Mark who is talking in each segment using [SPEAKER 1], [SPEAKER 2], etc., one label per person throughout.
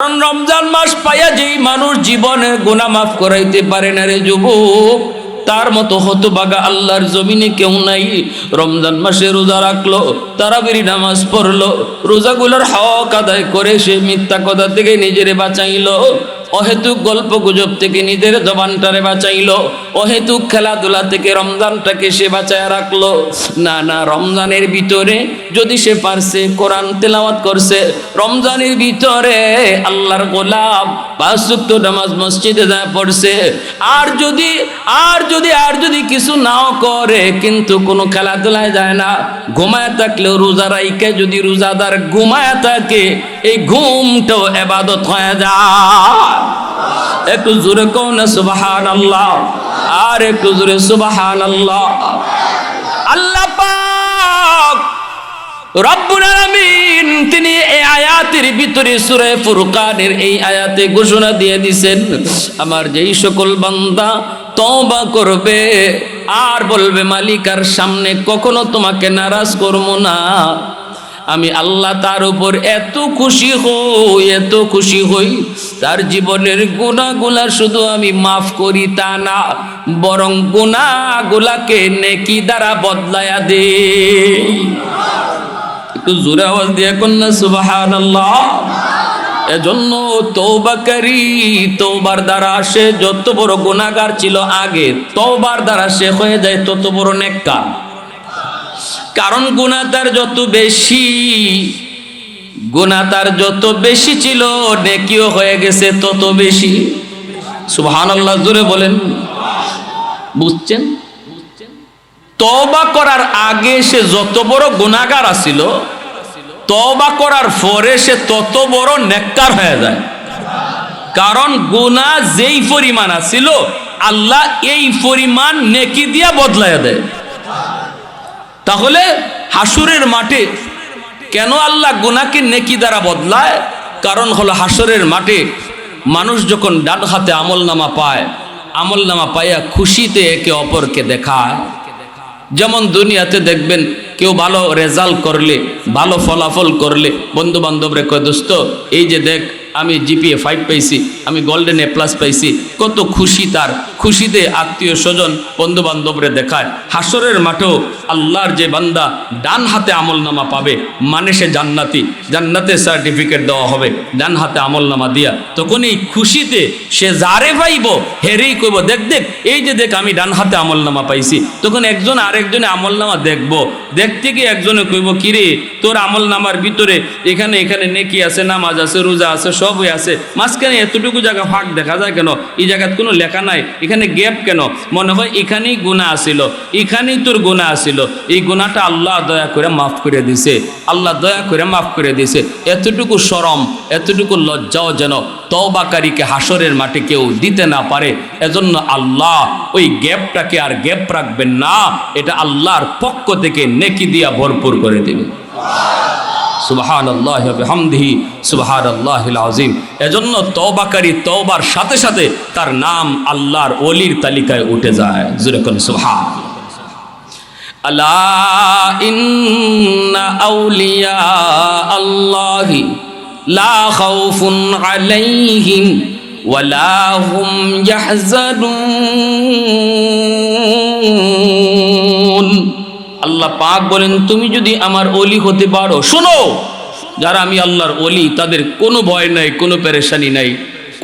[SPEAKER 1] কারণ রমজান মাস পাইয়া যেই মানুষ জীবনের গুনাহ মাফ করাইতে পারে না রে যুবক, তার মতো হতভাগা আল্লাহর জমিনে কেউ নাই। রমজান মাসে রোজা রাখলো, তারাবির নামাজ পড়লো, রোজাগুলোর হক আদায় করে সে মিথ্যা কথা থেকে নিজেরে বাঁচাইলো, অহেতুক গল্প গুজব থেকে নিজের জবানটারে বাঁচাইলো, অহেতুক খেলাধুলা থেকে রমজানটাকে সে বাঁচায় রাখলো। না না, রমজানের ভিতরে যদি সে পারছে কোরআন তেলাওয়াত করছে, রমজানের ভিতরে আল্লাহর গোলাম 5 ওয়াক্ত নামাজ মসজিদে যায় পড়ছে, আর যদি কিছু নাও করে কিন্তু কোনো খেলাধুলায় যায় না, ঘুমায় থাকলেও রোজা রাইকে যদি রোজাদার ঘুমায় থাকে, এই ঘুমটাও ইবাদত হয়ে যায়। একটু জোরে কোন না সুবহানাল্লাহ, আর একটু জোরে সুবহানাল্লাহ। আল্লাহ পাক রব্বুল আলামিন তিনি এই আয়াতের ভিতরে সূরা ফুরকানের এই আয়াতে ঘোষণা দিয়ে দিয়েছেন, আমার যেই সকল বান্দা তওবা করবে আর বলবে মালিকার সামনে কখনো তোমাকে নারাজ করব না, আমি আল্লাহ তার উপর এত খুশি হই, তার জীবনের গুনাহগুলা শুধু আমি মাফ করি তা না, বরং গুনাহগুলাকে নেকি দ্বারা বদলায়া দেই। একটু জোরে আওয়াজ দিয়ে কন্যা সুবহানাল্লাহ। এজন্য তওবাকারী তওবার দ্বারা সে যত বড় গুনাহগার ছিল আগে, তওবার দ্বারা সে হয়ে যায় তত বড় নেককার। কারণ গুনাহ তার যত বেশি ছিল, নেকিও হয়ে গেছে তত বেশি। সুবহানাল্লাহ জোরে বলেন, বুঝছেন? তওবা করার আগে সে যত বড় গুনাহগার ছিল, তওবা করার পরে সে তত বড় নেককার হয়ে যায়। কারণ গুনাহ যেই পরিমাণ ছিল, আল্লাহ এই পরিমাণ নেকি দিয়া বদলায়া দেয়। তাহলে হাসরের মাঠে কেন আল্লাহ গুনাহকে নেকি দ্বারা বদলায়? কারণ হলো হাসরের মাঠে মানুষ যখন ডান হাতে আমলনামা পায়, আমলনামা পাইয়া খুশিতে একে অপরকে দেখায়। যেমন দুনিয়াতে দেখবেন কেউ ভালো রেজাল্ট করলে, ভালো ফলাফল করলে বন্ধু বান্ধবরে কয়, দোস্ত এই যে দেখ আমি জিপিএ 5 পাইছি, আমি গোল্ডেন A+ পাইছি, কত খুশি তার। খুশিতে আত্মীয় স্বজন বন্ধু বান্ধবরে দেখায়। হাসরের মাঠেও আল্লাহর যে বান্দা ডান হাতে আমলনামা পাবে, মানে সে জান্নাতের সার্টিফিকেট দেওয়া হবে ডান হাতে আমলনামা দিয়া। তখন এই খুশিতে সে যারে পাইব হেরেই কইব, দেখ এই যে দেখ আমি ডান হাতে আমলনামা পাইছি। তখন একজন আরেকজনে আমলনামা দেখবো, দেখতে গিয়ে একজনে কইব, কিরে তোর আমলনামার ভিতরে এখানে নেকি আছে, নামাজ আছে, রোজা আছে, সবই আছে, মাঝখানে এতটুকু জায়গা ফাঁক দেখা যায় কেন? এই জায়গায় কোনো লেখা নাই, এখানে গ্যাপ কেন? মনে হয় এখানেই গুনাহ আছিল, এখানেই তোর গুনাহ আছিল। এই গুনাহটা আল্লাহ দয়া করে মাফ করে দিছে, আল্লাহ দয়া করে মাফ করে দিছে। এতটুকু শরম, এতটুকু লজ্জাও যেন তওবাকারীকে হাসরের মাঠে কেউ দিতে না পারে। এজন্য আল্লাহ ওই গ্যাপটাকে আর গ্যাপ রাখবেন না, এটা আল্লাহর পক্ষ থেকে নেকি দিয়া ভরপুর করে দেবে। সুবহানাল্লাহি ওয়া বিহামদিহি সুবহানাল্লাহিল আযীম। এজন্য তওবাকারী তওবার সাথে সাথে তার নাম আল্লাহর ওলির তালিকায় উঠে যায়। জোরে কোন সুবহান। আলা ইন্না আউলিয়া আল্লাহি লা খাউফুন আলাইহিম ওয়া লা হুম ইয়াহজানুন। আল্লাহ পাক বলেন, তুমি যদি আমার ওলি হতে পারো, শোনো, যারা আমি আল্লাহর ওলি তাদের কোনো ভয় নাই, কোনো পেরেশানি নাই,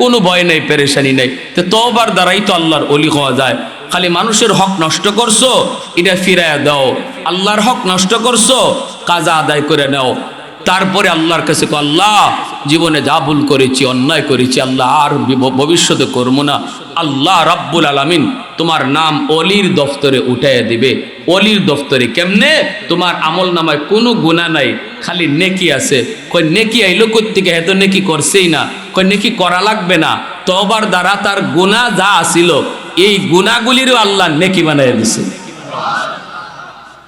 [SPEAKER 1] কোনো ভয় নাই, পেরেশানি নাই। তো তওবার দ্বারাই তো আল্লাহর ওলি হওয়া যায়। খালি মানুষের হক নষ্ট করছো, এটা ফিরাইয়া দাও। আল্লাহর হক নষ্ট করছো, কাজা আদায় করে নাও। তারপরে আল্লাহর কাছে আল্লাহ জীবনে যা ভুল করেছি, অন্যায় করেছি, আল্লাহ আর ভবিষ্যতে করবো না। আল্লাহ রাব্বুল আলামিন তোমার নাম ওলির দফতরে উঠাইয়া দিবে। ওলির দফতরে কেমনে? তোমার আমল নামায় কোনো গুনাহ নাই, খালি নেকি আছে। কই নেকি আইলো কোত্থেকে? এত নেকি করছেই না। কই নেকি করা লাগবে না, তওবার দ্বারা তার গুনাহ যা আছিল এই গুনাহগুলিরও আল্লাহ নেকি বানাইয়া দিছে।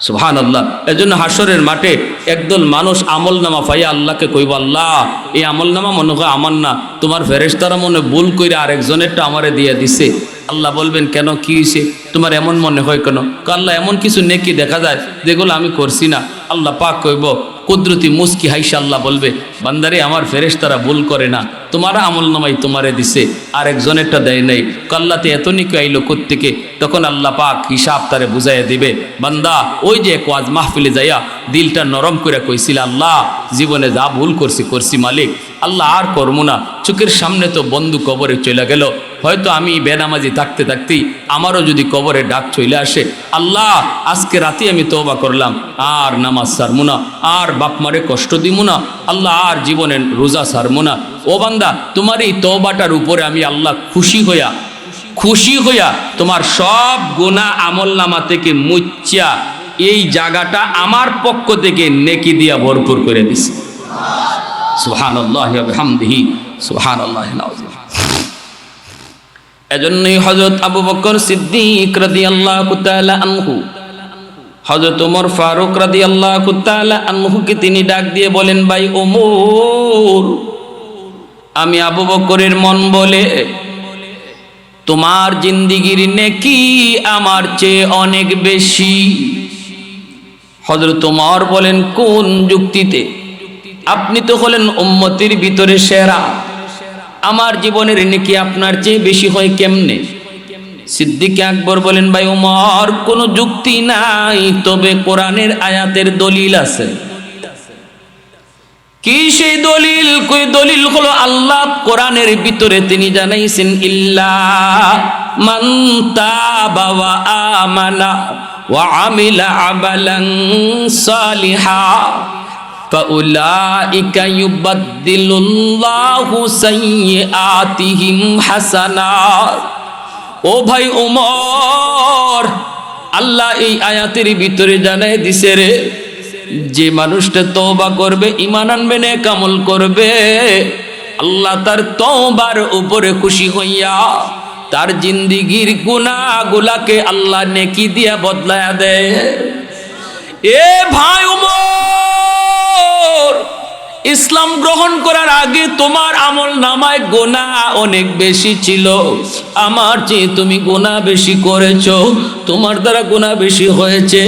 [SPEAKER 1] সুবহানাল্লাহ। এজন্য হাসরের মাঠে একদল মানুষ আমলনামা পাইয়া আল্লাহকে কইব, আল্লাহ এই আমলনামা মনে হয় আমার না, তোমার ফেরেশতারা মনে ভুল করে আরেকজনেরটা আমারে দিয়ে দিছে। আল্লাহ বলবেন, কেন, কি হয়েছে তোমার এমন মনে হয় কেন? আল্লাহ এমন কিছু নেকি দেখা যায় যেগুলো আমি করছি না। আল্লাহ পাক কইব, কুদরতি মুস্কি হাইসা আল্লাহ বলবে, বান্দারে আমার ফেরেশতারা ভুল করে না, তোমার আমল নামাই তোমারে দিছে, আর একজনেরটা দেয় নাই, কাল্লাতে এত নিকে আইলো কোত্থেকে? তখন আল্লাহ পাক হিসাব তারে বুঝাইয়া দিবে, বান্দা ওই যে ওয়াজ মাহফিলে যাইয়া দিলটা নরম করে কইছিল, আল্লাহ জীবনে যা ভুল করছি মালিক, আল্লাহ আর করবো না, চোখের সামনে তো বন্ধু কবরে চলে গেল, হয়তো আমি বেনামাজি থাকতে থাকতেই আমারও যদি কবরে ডাক চলে আসে, আল্লাহ আজকে রাতে আমি তওবা করলাম, আর নামাজ ছাড়বো না, আর বাপ মারে কষ্ট দিব না, আল্লাহ আর জীবনে রোজা ছাড়বো না। ও বান্দা, তোমার এই তওবাটার উপরে আমি আল্লাহ খুশি হইয়া তোমার সব গুনাহ আমল নামা থেকে মুচ্ছা এই জায়গাটা আমার পক্ষ থেকে নেকি দিয়া ভরপুর করে দিছি। সুবহানাল্লাহি ওয়া বিহামদিহি সুবহানাল্লাহিল আযীম। এজন্যই হযরত আবু বকর সিদ্দিক রাদিয়াল্লাহু তাআলা আনহু হযরত ওমর ফারুক রাদিয়াল্লাহু তাআলা আনহুকে তিনি ডাক দিয়ে বলেন, ভাই ওমর, আমি আবু বকরের মন বলে তোমার জিন্দেগির নেকি আমার চেয়ে অনেক বেশি। হযরত ওমর বলেন, কোন যুক্তিতে? আপনি তো হলেন উম্মতের ভিতরে সেরা, আমার জীবনের নেকি আপনার চেয়ে বেশি হয় কেমনে? সিদ্দিক আকবর বলেন, ভাই ওমর, কোনো যুক্তি নাই, তবে কোরআনের আয়াতের দলিল আছে। কি সেই দলিল? কই দলিল হলো আল্লাহ কোরআনের ভিতরে তিনি জানাইছেন, ইল্লা মান তাবা ওয়া আমানা ওয়া আমিলা আমালান সালিহা ফাউলাইকা ইউবাদদিলুল্লাহু সাইয়্যাতিহিম হাসানাত। ও ভাই ওমর, আল্লাহ এই আয়াতের ভিতরে জানাই দিছে রে, যে মানুষটা তওবা করবে, ঈমান আনবে, নেক আমল করবে, আল্লাহ তার তওবার উপরে খুশি হইয়া তার জিন্দেগির গুনাহগুলাকে আল্লাহ নেকি দিয়া বদলায়া দেয়। এ ভাই ওমর, ইসলাম গ্রহণ করার আগে তোমার আমল নামায় গুনাহ অনেক বেশি ছিল, আমার চেয়ে তুমি গুনাহ বেশি করেছো, তোমার দ্বারা গুনাহ বেশি হয়েছে,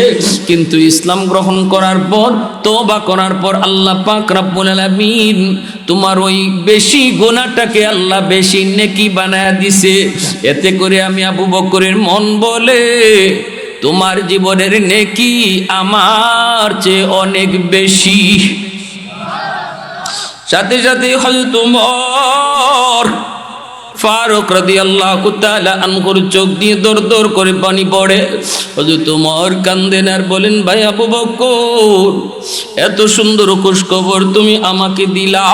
[SPEAKER 1] কিন্তু ইসলাম গ্রহণ করার পর, তওবা করার পর আল্লাহ পাক রব্বুল আলামিন তোমার ওই বেশি গুনাহটাকে আল্লাহ বেশি নেকি বানায়া দিছে। এতে করে আমি আবু বকরের মন বলে তোমার জীবনের নেকি আমার চেয়ে অনেক বেশি। সাথে সাথে হযরত ওমর ফারুক রাদিয়াল্লাহু তাআলা আনহুর চোখ দিয়ে দর দর করে পানি পড়ে। হযরত ওমর কান্দেন আর বলেন, ভাই আবু বকর, এত সুন্দর খোঁজখবর তুমি আমাকে দিলা।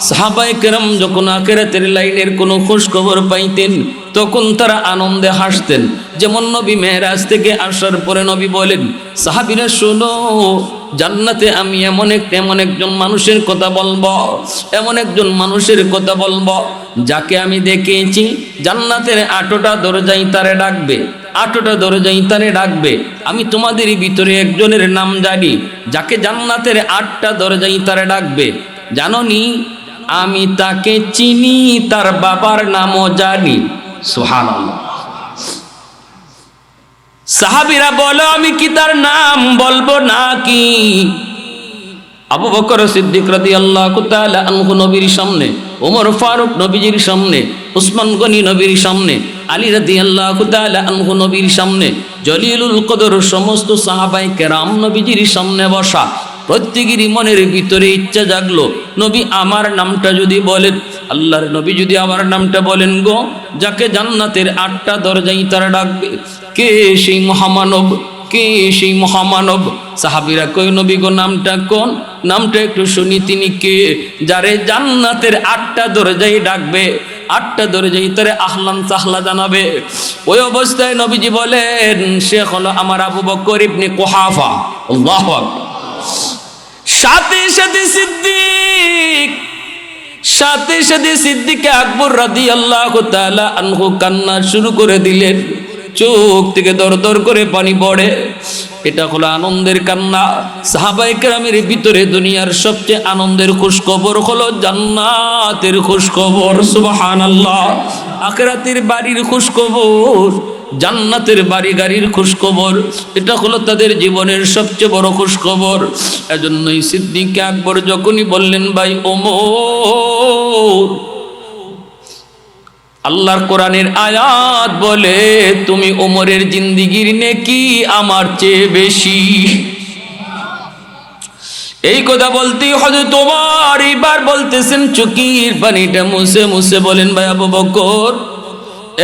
[SPEAKER 1] সাহাবায়ে কেরাম যখন আখিরাতের লাইনের কোনো খোঁজখবর পাইতেন তখন তারা আনন্দে হাসতেন। যেমন নবী মেরাজ থেকে আসার পরে নবী বলেন, সাহাবীরা শোনো, জান্নাতে আমি এমন একজন মানুষের কথা বলবো, এমন একজন মানুষের কথা বলবো যাকে আমি দেখেছি জান্নাতের 8টা দরজায় তারে ডাকবে, 8টা দরজায় তারে ডাকবে। আমি তোমাদের ভিতরে একজনের নাম জানি যাকে জান্নাতের 8টা দরজায় তারে ডাকবে। জানোনি? আমি তাকে চিনি, তার বাবার নামও জানি। সুবহানাল্লাহ। সাহাবীরা বলো, আমি কি তার নাম বলবো নাকি? আবু বকর সিদ্দিক রাদিয়াল্লাহু তাআলা আনহু নবীর সামনে, ওমর ফারুক নবীজির সামনে, উসমান গনি নবীর সামনে, আলী রাদিয়াল্লাহু তাআলা আনহু নবীর সামনে, জলিলুল কদর সমস্ত সাহাবায়ে কেরাম নবীজির সামনে বসা। প্রত্যেকেরই মনের ভিতরে ইচ্ছা জাগলো, নবী আমার নামটা যদি বলেন, আল্লাহর নবী যদি আমার নামটা বলেন গো, যাকে জান্নাতের 8টা দরজায় তারা ডাকবে, কে সেই মহামানব? কে সেই মহামানব? সাহাবীরা কই, নবী গো নামটা কোন? নামটা একটু শুনি, তিনি কে যারে জান্নাতের 8টা দরজায় ডাকবে, 8টা দরজায় তারে আহলান সাহলা জানাবে। ওই অবস্থায় নবীজি বলেন, সে হলো আমার আবু বকর ইবনে কুহাফা। আল্লাহু আকবার। সাথে সাথে সিদ্দিক আকবর রাদিয়াল্লাহু তাআলা আনহু কান্না শুরু করে দিলেন, চোখ থেকে দর দর করে পানি পড়ে। এটা হলো আনন্দের কান্না। সাহাবায়ে কেরামের ভিতরে দুনিয়ার সবচেয়ে আনন্দের খুশখবর হলো জান্নাতের খুশখবর। সুবহানাল্লাহ। আখিরাতের বাড়ির খুশখবর, জান্নাতের বাড়ি গাড়ির খুশখবর, এটা হলো তাদের জীবনের সবচেয়ে বড় খুশখবর। এজন্যই সিদ্দিক আকবর যখনই বললেন ভাই ওমর, আল্লাহর কোরআনের আয়াত বলে তুমি ওমরের জিন্দেগির নেকি আমার চেয়ে বেশি। এই কথা বলতেই হযরত ওমর এবার বলতেছেন, চোখের পানিটা মুছে মুছে বলেন, ভাই আবু বকর,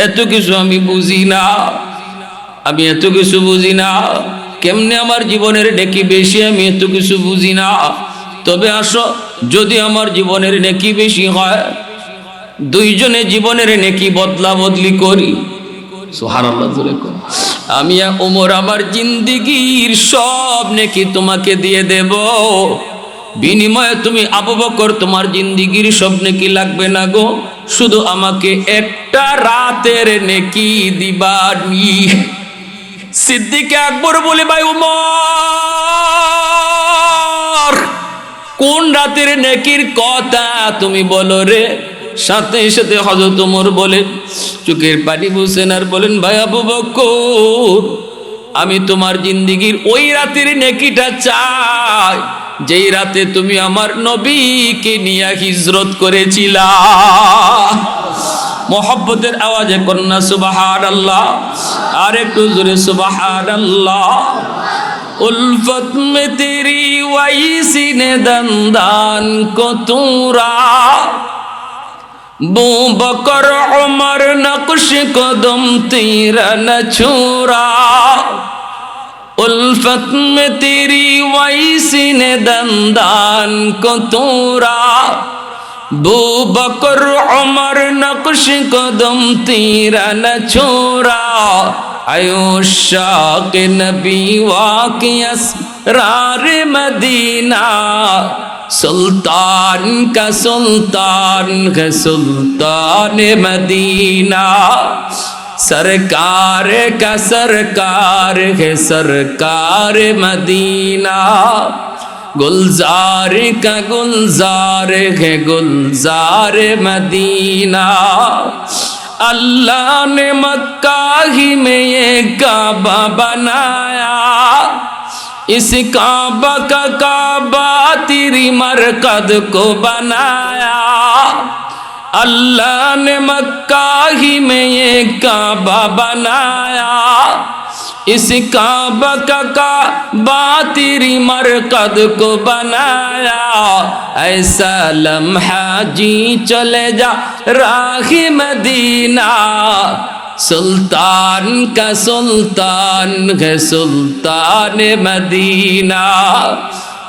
[SPEAKER 1] এত কিছু আমি বুঝি না, আমি এত কিছু বুঝি না, কেমনে আমার জীবনের নেকি বেশি আমি এত কিছু বুঝি না। তবে আসো, যদি আমার জীবনের নেকি বেশি হয়, দুইজনে জীবনের নেকি বদলা বদলি করি। সুবহানাল্লাহ জোরে কর। আমি ওমর আমার জিন্দেগির সব নেকি তোমাকে দিয়ে দেব, বিনিময়ে তুমি আবু বকর তোমার জিন্দেগির সব নেকি লাগবে না গো, শুধু আমাকে একটা রাতের নেকি দিবানি। সিদ্দিক আকবর বলে, ভাই ওমর, কোন রাতের নেকির কথা তুমি বলো রে। সাথে সাথে হযরত ওমর বলে, চোখের পানি মুছেন আর বলেন, ভাই আবু বকর, আমি তোমার জিন্দেগির ওই রাতের নেকিটা চাই যেই রাতে তুমি আমার নবীকে নিয়ে হিজরত করেছিলা। মোহাব্বতের আওয়াজে কন্যা সুবহানাল্লাহ, আর একটু জোরে সুবহানাল্লাহ। উলফত মে তেরি ওয়াইসি নে দন্দান কো তুরা, बू बकर उमर नक्श कदम तेरा न छूरा, उल्फत में तेरी वैसी ने दंदान को तूरा, बू बकर उमर नक्श कदम तेरा न छूरा, आयुषा के नबी वाक़ियस रार मदीना, सुल्तान का सुल्तान है सुल्तान मदीना, सरकार का सरकार है सरकार मदीना, गुलजार का गुलजार है गुलजार मदीना। अल्लाह ने मक्का ही में ये काबा बनाया, इस काबा का काबा तेरी मरकद को बनाया, अल्लाह ने मक्का ही में ये काबा बनाया, इस काबा का काबा तेरी मरकद को बनाया, ऐसा लम्हा जी चले जा राही मदीना, सुल्तान का सुल्तान है सुल्तान मदीना,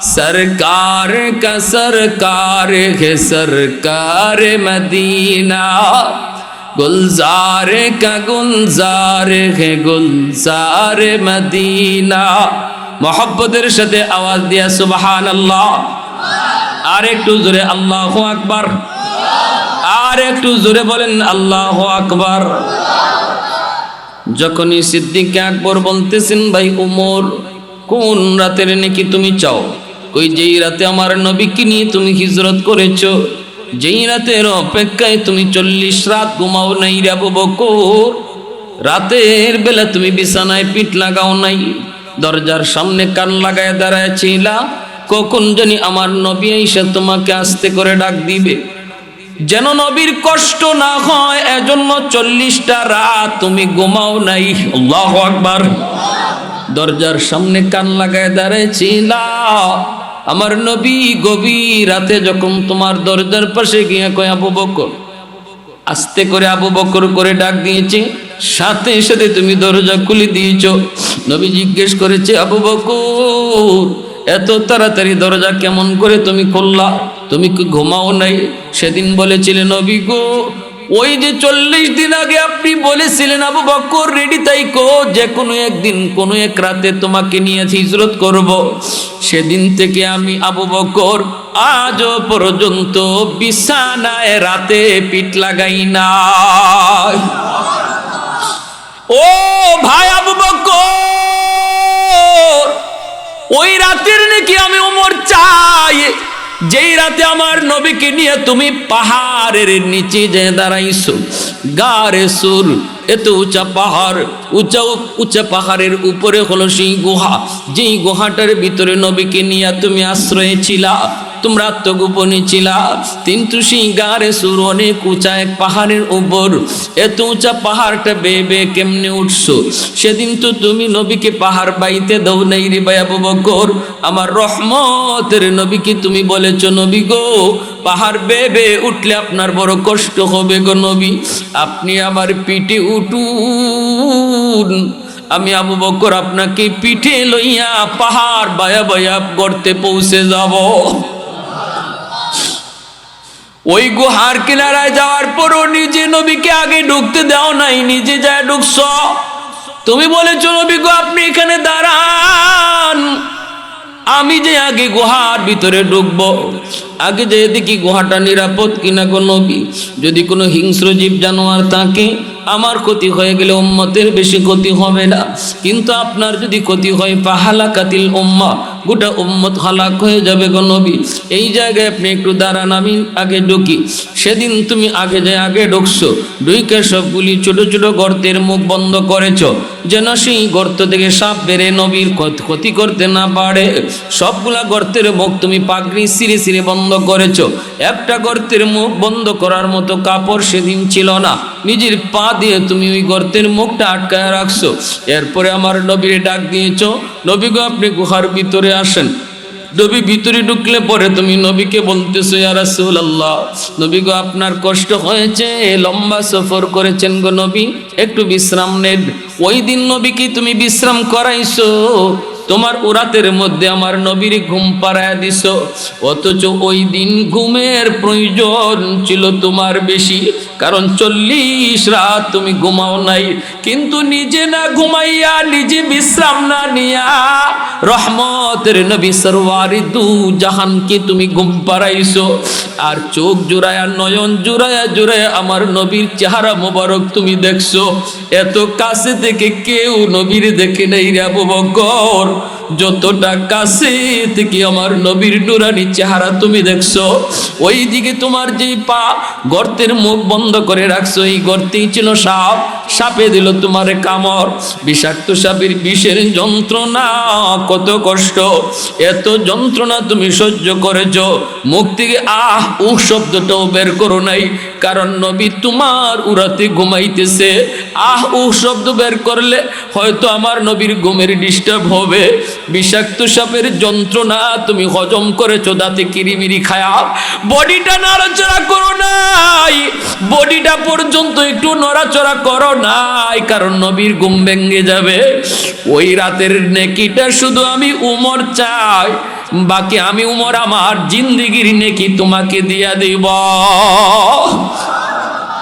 [SPEAKER 1] सरकार का सरकार है सरकार मदीना, गुलजार का गुलजार है गुलजार मदीना। मोहब्बतेर साथे आवाज दिया सुबहानाल्लाह, और एकटू जोरे अल्लाहु আকবার, আর একটু জোরে বলেন আল্লাহু আকবার। যখনই সিদ্দিক আকবর বলতেছেন, ভাই ওমর, কোন রাতের নেকি তুমি চাও? কই যেই রাতে আমার নবীকে নিয়ে তুমি হিজরত করেছো, যেই রাতের অপেক্ষায় তুমি 40 রাত ঘুমাও নাই রে আবু বকর, রাতের বেলা তুমি বিছানায় পিঠ লাগাও নাই, দরজার সামনে কান লাগায় দাঁড়ায় ছিলা, কখন জানি আমার নবী এসে তোমাকে আস্তে করে ডাক দিবে, যেন নবীর কষ্ট না হয়, এজন্য 40টা রাত তুমি ঘুমাও নাই। আল্লাহু আকবার। দরজার সামনে কান লাগায় দাঁড়াইছিলা, আমার নবী গভীর রাতে যখন তোমার দরজার পাশে গিয়ে কয় আবু বকর, আস্তে করে আবু বকর করে ডাক দিয়েছে, সাথে সাথে তুমি দরজা খুলে দিয়েছো। নবী জিজ্ঞেস করেছে, আবু বকর, এত তাড়াতাড়ি দরজা কেমন করে তুমি খুললা? তুমি কি ঘুমাও নাই? সেদিন বলেছিলেন নবী গো, ওই যে 40 দিন আগে আপনি বলেছিলেন আবু বকর রেডি তাইকো, যে কোনো একদিন কোনো এক রাতে তোমাকে নিয়ে হিজরত করব, সেদিন থেকে আমি আবু বকর আজও পর্যন্ত বিছানায় রাতে পিঠ লাগাই না। ও ভাই আবু বকর, ওই রাতের নাকি আমি ওমর চাই, যেই রাতে আমার নবীকে নিয়ে তুমি পাহাড়ের নিচে যে দাঁড়াইছো, গারে সুর এত উঁচা পাহাড়, উঁচা পাহাড়ের উপরে হলো সেই গুহা, যেই গুহাটার ভিতরে নবীকে নিয়ে তুমি আশ্রয়ে ছিলা, তোমরা আত্মগোপনে ছিলা। কিন্তু সেই গারে সুর অনেক উঁচা এক পাহাড়ের উপর, এত উঁচা পাহাড়টা বেয়ে বেয়ে কেমনে উঠছো? সেদিন তো তুমি নবীকে পাহাড় বাইতে দাও নাই রে ভাই আবু বকর। আমার রহমতের নবীকে তুমি বলেছো, নবী গো পাহাড় বেয়ে বেয়ে উঠলে আপনার বড় কষ্ট হবে গো নবী, আপনি আমার পিঠে উঠুন, আমি আবু বকর আপনাকে পিঠে লইয়া পাহাড় বায়া বায়া গর্তে পৌঁছে যাব। ওই গুহার কিনারায় যাওয়ার পরও নিজে নবীকে আগে ঢুকতে দাও নাই, নিজে যায় ঢুকছ। তুমি বলেছো নবী গো আপনি এখানে দাঁড়ান, আমি যে আগে গুহার ভিতরে ঢুকবো, আগে যে দেখি গুহাটা নিরাপদ কিনা গো নবী। যদি কোনো হিংস্র জীব জানোয়ার থাকে, আমার ক্ষতি হয়ে গেলে উম্মতের বেশি ক্ষতি হবে না, কিন্তু আপনার যদি ক্ষতি হয় ফাহালাকাতিল উম্মাহ, গোটা উম্মত হালাক হয়ে যাবে গো নবী। এই জায়গায় আপনি একটু দাঁড়ান, আমি আগে ঢুকি। সেদিন তুমি আগে যে আগে ঢুকছো, ঢুকে সবগুলি ছোট ছোট গর্তের মুখ বন্ধ করেছো, যেন সেই গর্ত থেকে সাপ বেড়ে নবীর ক্ষতি করতে না পারে। সবগুলা গর্তের মুখ তুমি পাগড়ি সিরে সিরে বন্ধ করেছো। একটা গর্তের মুখ বন্ধ করার মতো কাপড় সেদিন ছিল না, নিজের পা দিয়ে তুমি ওই গর্তের মুখটা আটকায় রাখছো। এরপরে আমার নবীরে ডাক দিয়েছো, নবী গো আপনি গুহার ভিতরে আসেন। নবী ভিতরে ঢুকলে পরে তুমি নবীকে বলতেছো, ইয়া রাসূলুল্লাহ, নবী গো আপনার কষ্ট হয়েছে, লম্বা সফর করেছেন গো নবী, একটু বিশ্রাম নেন। ওই দিন নবীকে তুমি বিশ্রাম করাইছো, তোমার রাতের মধ্যে আমার নবীর ঘুম পাড়ায় দিছো, অথচ ওই দিন ঘুমের প্রয়োজন ছিল তোমার বেশি, কারণ 40 রাত তুমি ঘুমাও নাই। কিন্তু নিজে না ঘুমাইয়া, নিজে বিশ্রাম না নিয়া, রহমতের নবী সরওয়ারি দু জাহানকে তুমি ঘুম পাড়াইছো। আর চোখ জুড়ায়া, নয়ন জুড়ায়া জুড়ায়া আমার নবীর চেহারা মোবারক তুমি দেখছো। এত কাছে থেকে কেউ নবীর দেখে নাই রে আবু বকর, যতটা কাছে থেকে আমার নবীর নুরানি চেহারা তুমি দেখছো। ওই দিকে তোমার যে পা গর্তের মুখ বন্ধ করে রাখছো, এই গর্তেই ছিল সাপ, সাপে দিল তোমার কামড়। বিষাক্ত সাপের বিষের যন্ত্রণা, কত কষ্ট, এত যন্ত্রণা তুমি সহ্য করেছো। মুখ থেকে আহ উহ শব্দটাও বের করো নাই, কারণ নবী তোমার উরাতে ঘুমাইতেছে। আহ উহ শব্দ বের করলে হয়তো আমার নবীর ঘুমের ডিস্টার্ব হবে। বিষাক্ত সাপের যন্ত্রণা তুমি হজম করেছো দাঁতে কিরিমিরি খায়া, বডিটা নড়াচড়া করো নাই, বডিটা পর্যন্ত একটু নড়াচড়া করো নাই, কারণ নবীর ঘুম ভেঙে যাবে। ওই রাতের নেকিটা শুধু আমি উমর চাই, বাকি আমি উমর আমার জিন্দেগির নেকি তোমাকে দিয়া দিব।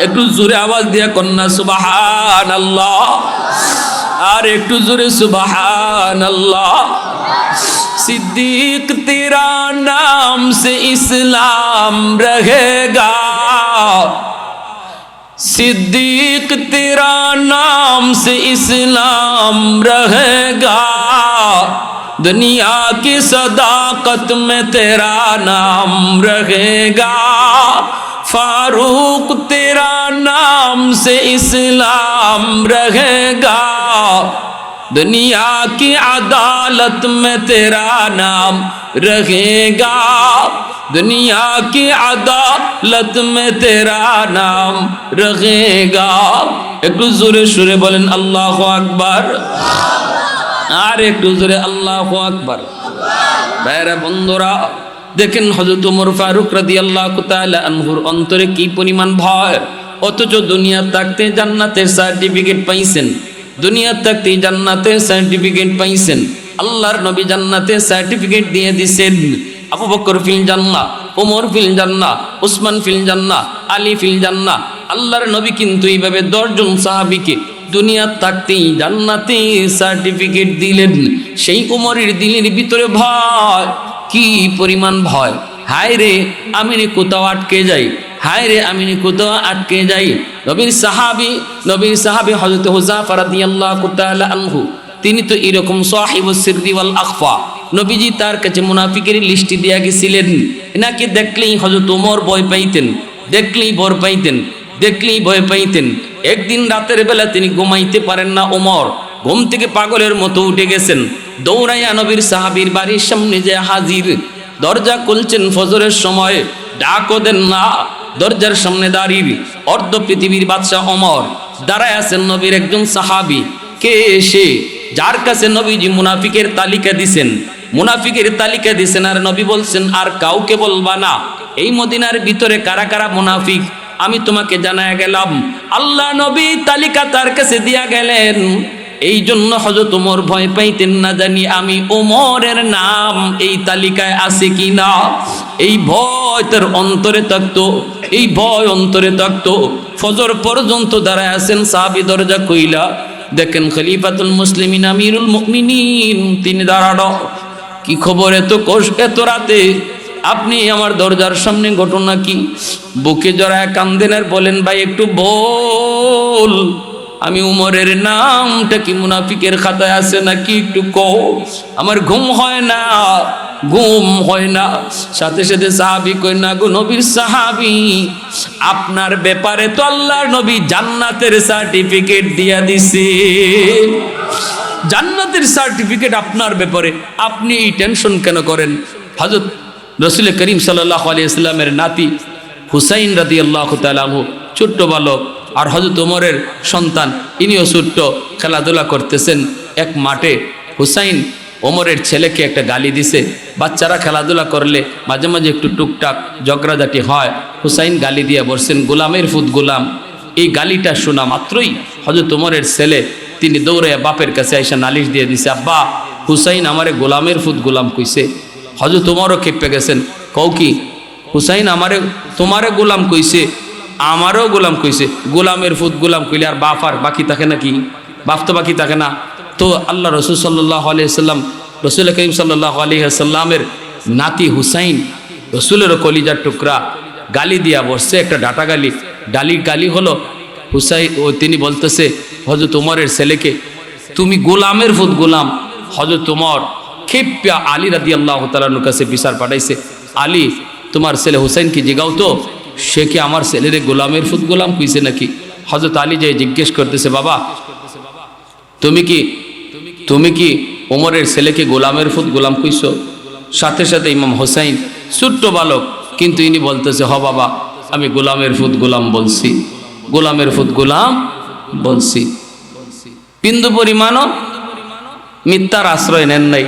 [SPEAKER 1] একটু জোরে আওয়াজ দিয়া কন্যা সুবহানাল্লাহ, আর একটু জোরে সুবহানাল্লাহ। सिद्दीक तेरा नाम से इस्लाम रहेगा, सिद्दीक तेरा नाम से इस्लाम रहेगा, दुनिया की सदाकत में तेरा नाम रहेगा, फारूक तेरा नाम से इस्लाम रहेगा, दुनिया की अदालत में तेरा नाम रहेगा, दुनिया की अदालत में तेरा नाम रहेगा। একটু জোরে সুরে বলেন আল্লাহু আকবার, আর একটু জোরে আল্লাহু আকবার। ভাইরা বন্ধুরা দেখেন, হযরত ওমর ফারুক রাদিয়াল্লাহু তাআলা আনহুর অন্তরে কি পরিমাণ ভয়, অথচ দুনিয়া থাকতে জান্নাতের সার্টিফিকেট পাইছেন, দুনিয়া থাকতে জান্নাতের সার্টিফিকেট পাইছেন। আল্লাহর নবী জান্নাতের সার্টিফিকেট দিয়ে দিছেন, আবু বকর ফিল জান্নাহ, ওমর ফিল জান্নাহ, উসমান ফিল জান্নাহ, আলী ফিল জান্নাহ। আল্লাহর নবী কিন্তু এইভাবে 10 জন সাহাবীকে দুনিয়া থাকতেই জান্নাতে সার্টিফিকেট দিলেন। সেই ওমরের দিলের ভিতরে ভয়, কি পরিমাণ ভয়, হায় রে আমি কোথাও আটকে যাই, হায় রে আমি কোথাও আটকে যাই। নবীর সাহাবী হযরত হুযায়ফা রাদিয়াল্লাহু তাআলা আনহু, তিনি তো এরকম সাহিবুস সিররি ওয়াল আখফা, নবীজি তার কাছে মুনাফিকের লিস্টি দিয়া গেছিলেন। এনাকে দেখলেই হযরত ওমর ভয় পাইতেন, দেখলেই ভয় পাইতেন, দেখলেই ভয় পাইতেন। একদিন রাতের বেলা তিনি ঘুমাইতে পারেন না। ওমর ঘুম থেকে পাগলের মতো উঠে গেছেন, দৌড়াইয়া নবীর সাহাবীর বাড়ির সামনে যে হাজির। দরজা খুলছেন ফজরের সময়, ডাকও দেন না। দরজার সামনে দাঁড়িয়ে অর্ধ পৃথিবীর বাদশাহ ওমর দাঁড়ায় আছেন নবীর একজন সাহাবী। কে এসে যার কাছে নবীজি মুনাফিকের তালিকা দিছেন, মুনাফিকের তালিকা দিছেন, আর নবী বলছেন আর কাউকে বলবা না। এই মদিনার ভিতরে কারা কারা মুনাফিক আমি তোমাকে জানায়া গেলাম। আল্লাহ নবী তালিকা তার কাছে দিয়া গেলেন। এই জন্য হযরত ওমর ভয় পাইতেন না জানি আমি ওমরের নাম এই তালিকায় আছে কিনা। এই ভয় তার অন্তরে থাকতো, এই ভয় অন্তরে থাকতো। ফজর পর্যন্ত দাঁড়ায় আছেন সাহাবী, দরজা কইলা দেখেন খলিফাতুল মুসলিমিন আমিরুল মুমিনিন তিনি দাঁড়ানো। কি খবর এত কষ্ট এত রাতে আপনি আমার দরজার সামনে, ঘটনা কি? বুকে জড়ায় কান্দেন আর বলেন ভাই একটু বল, আমি উমরের নামটা কি মুনাফিকের খাতায় আছে নাকি একটু কও, আমার ঘুম হয় না, ঘুম হয় না। সাথে সাথে সাহাবী কই না গো নবীর সাহাবী, আপনার ব্যাপারে তো আল্লাহর নবী জান্নাতের সার্টিফিকেট দিয়া দিছে, জান্নাতের সার্টিফিকেট আপনার ব্যাপারে, আপনি এই টেনশন কেন করেন? হযরত রাসূল করিম সাল্লাল্লাহু আলাইহি ওয়াসাল্লামের নাতি হুসাইন রাদিয়াল্লাহু তাআলা আনহু ছোট্ট বালক, আর হযরত ওমরের সন্তান ইনিও ছোট্ট, খেলাধুলা করতেছেন এক মাঠে। হুসাইন ওমরের ছেলেকে একটা গালি দিছে। বাচ্চারা খেলাধুলা করলে মাঝে মাঝে একটু টুকটাক ঝগড়াঝাটি হয়। হুসাইন গালি দিয়ে বলছেন গোলামের ফুত গোলাম। এই গালিটা শোনা মাত্রই হযরত ওমরের ছেলে তিনি দৌড়াইয়া বাপের কাছে এসে নালিশ দিয়ে দিছে, আব্বা হুসাইন আমারে গোলামের ফুত গোলাম কইছে। হযরত ওমরও খেপে গেছেন, কও কি? হুসাইন আমারে তোমারে গোলাম কইছে, আমারও গোলাম কইছে। গোলামের ফুত গোলাম কইলে আর বাপ আর বাকি থাকে নাকি? বাপ তো বাকি থাকে না। তো আল্লাহ রসুল সাল্লাল্লাহু আলাইহি ওয়াসাল্লাম, রসুল করিম সাল্লাল্লাহু আলাইহি ওয়াসাল্লামের নাতি হুসাইন রসুলেরও কলিজার টুকরা, গালি দিয়া বসছে একটা ডাটা গালি। গালি হলো হুসাইন, ও তিনি বলতেছে হযরত ওমরের ছেলেকে তুমি গোলামের ফুত গোলাম। হযরত ওমর খেপিয়া আলী রাদিয়াল্লাহু তাআলার কাছে বিচার পাঠাইছে, আলী তোমার ছেলে হুসাইনকে জিগাও তো, সে কি আমার ছেলেরে গোলামের ফুত গোলাম কইছে নাকি? হযরত আলী যাই জিজ্ঞেস করতেছে, বাবা তুমি কি ওমরের ছেলেকে গোলামের ফুত গোলাম কইছো? সাথে সাথে ইমাম হুসাইন ছোট্ট বালক, কিন্তু ইনি বলতেছে হ বাবা আমি গোলামের ফুত গোলাম বলছি, গোলামের ফুত গোলাম বলছি। বিন্দু পরিমাণও মিথ্যার আশ্রয় নেন নাই।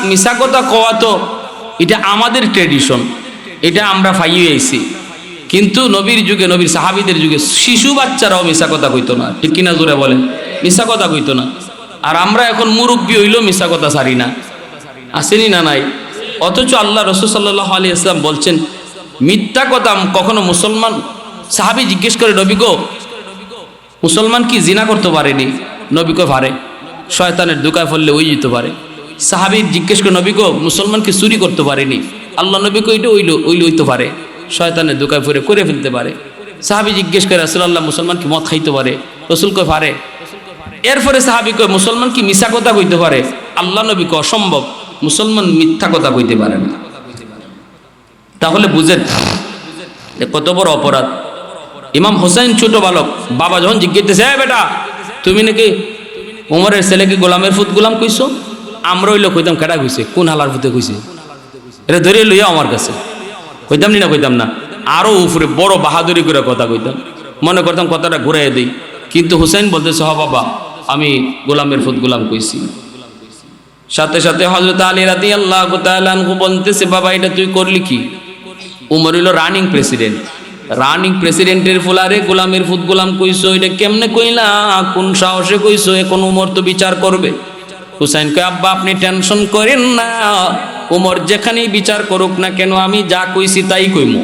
[SPEAKER 1] মিথ্যা কথা কওয়া তো এটা আমাদের ট্রেডিশন, এটা আমরা পাইয়ে আইছি। কিন্তু নবীর যুগে, নবীর সাহাবীদের যুগে শিশু বাচ্চারাও মিথ্যা কথা কইতো না, ঠিক কিনা জোরে বলেন? মিথ্যা কথা কইতো না। আর আমরা এখন মুরব্বী হইলেও মিথ্যা কথা ছাড়ি না, আসেনি না নাই? অথচ আল্লাহ রাসূল সাল্লাল্লাহু আলাইহি ওয়াসাল্লাম বলছেন মিথ্যা কথা কখনো মুসলমান। সাহাবী জিজ্ঞেস করে নবী গো মুসলমান কি জিনা করতে পারেনি? নবী কো পারে, শয়তানের ধোঁকায় পড়লে ওই যেতে পারে। সাহাবী জিজ্ঞেস করে নবী গো মুসলমান কি চুরি করতে পারেনি? আল্লাহ নবী কো এটা ওইতে পারে, শয়তানের ধোঁকায় পড়ে করে ফেলতে পারে। সাহাবী জিজ্ঞেস করে রাসূলুল্লাহ মুসলমান কি মদ খাইতে পারে? রাসূল কয় পারে। এরপরে সাহাবী কয় মুসলমান কি মিথ্যা কথা কইতে পারে? আল্লাহ নবী কয় অসম্ভব, মুসলমান মিথ্যা কথা কইতে পারে না। তাহলে বুঝেন কত বড় অপরাধ। ইমাম হুসাইন ছোট বালক, বাবা যখন জিজ্ঞেস হ্যাঁ বেটা তুমি নাকি ওমরের ছেলেকে গোলামের ফুত গোলাম কইছো? আমরা ওই লোক কইতাম কেটা কইছে, কোন হালার ফুতে কইছে, এটা ধরে লইয়া আমার কাছে কইতাম নি না, কইতাম না। আরো উপরে বড় বাহাদুরি করে কথা কইতাম, মনে করতাম কথাটা ঘুরাই দিই। কিন্তু হুসাইন বলতেছে হ বাবা আমি গোলামের ফুত গোলাম কইছি। সাথে সাথে হযরত আলী রাদিয়াল্লাহু তাআলা আনহু বলতেছে বাবা এটা তুই করলি কি? উমর হইল রানিং প্রেসিডেন্ট, রানিং প্রেসিডেন্টের ফুলারে গোলামের ফুত গোলাম কইছো, এটা কেমনে কইলা, কোন সাহসে কইছো? এখন উমর তো বিচার করবে। হুসাইন কয় আব্বা আপনি টেনশন করেন না, উমর যেখানেই বিচার করুক না কেন আমি যা কইছি তাই কইমু।